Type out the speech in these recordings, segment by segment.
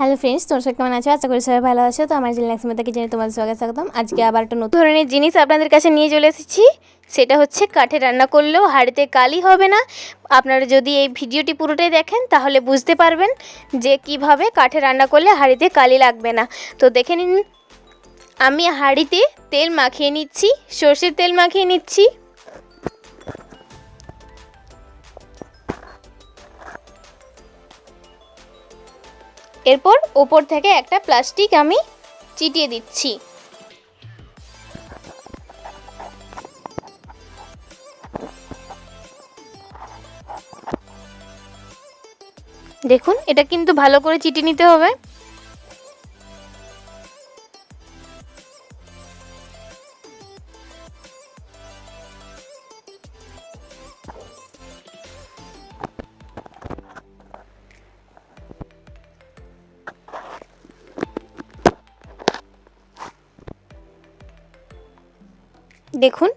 Hello friends, তোমরা সবাই কেমন আছো? আশা করি সবাই ভালো আছো। তো আমার চ্যানেল থেকে জেনে তোমাদের স্বাগতম। আজকে আবার একটা নতুন ধরনের জিনিস আপনাদের কাছে নিয়ে চলে এসেছি। সেটা হচ্ছে কাঠে রান্না করলেও হাঁড়িতে কালি হবে না। আপনারা যদি এই ভিডিওটি পুরোটাই দেখেন তাহলে বুঝতে পারবেন যে কিভাবে কাঠে রান্না করলে হাঁড়িতে কালি লাগবে না। তো দেখে নিন, আমি হাঁড়িতে তেল মাখিয়ে নিচ্ছি, সর্ষের তেল মাখিয়ে নিচ্ছি। এরপর ওপর থেকে একটা প্লাস্টিক আমি চিটিয়ে দিচ্ছি। দেখুন, এটা কিন্তু ভালো করে চিটিয়ে নিতে হবে। দেখুন,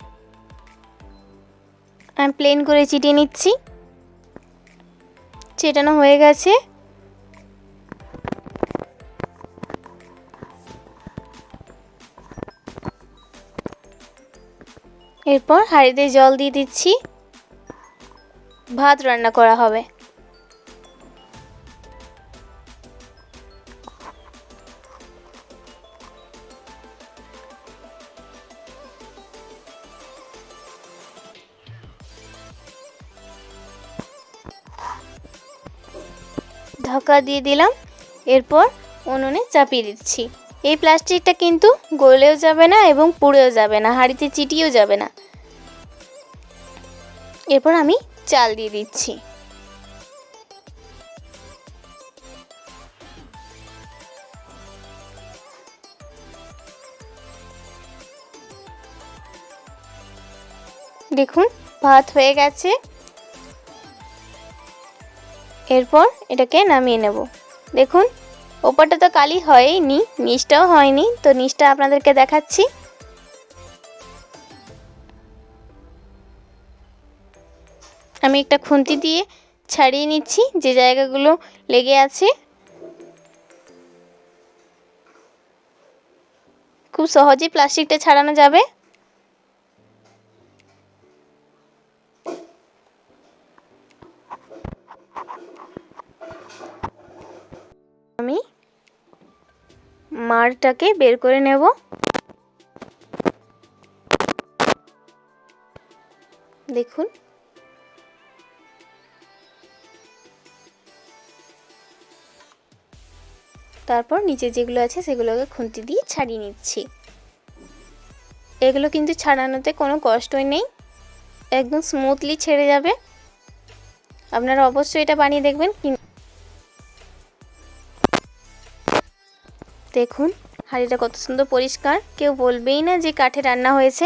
আমি প্লেন করে চিটিয়ে নিচ্ছি। চেটানো হয়ে গেছে। এরপর হাঁড়িতে জল দিয়ে দিচ্ছি। ভাত রান্না করা হবে। ঢাকা দিয়ে দিলাম। এরপর উনুনে চাপিয়ে দিচ্ছি। এই প্লাস্টিকটা কিন্তু গলেও যাবে না এবং পুড়েও যাবে না, হাঁড়িতে চিটিয়েও যাবে না। এরপর আমি চাল দিয়ে দিচ্ছি। দেখুন, ভাত হয়ে গেছে। এরপর এটাকে নামিয়ে নেব। দেখুন, ওপরটা তো কালি হয়নি, নিচটাও হয়নি। তো নিচটা আপনাদেরকে দেখাচ্ছি। আমি একটা খুন্তি দিয়ে ছাড়িয়ে নিচ্ছি যে জায়গাগুলো লেগে আছে। খুব সহজেই প্লাস্টিকটা ছাড়ানো যাবে। আমি মাড়টাকে বের করে নেব। দেখুন, তারপর নিচে যেগুলো আছে সেগুলোকে খুন্তি দিয়ে ছাড়িয়ে নিচ্ছি। এগুলো কিন্তু ছাড়ানোতে কোনো কষ্টই নেই, একদম স্মুথলি ছেড়ে যাবে। আপনারা অবশ্যই এটা বানিয়ে দেখবেন। দেখুন, হাঁড়িটা কত সুন্দর পরিষ্কার, কেউ বলবেই না যে কাঠে রান্না হয়েছে।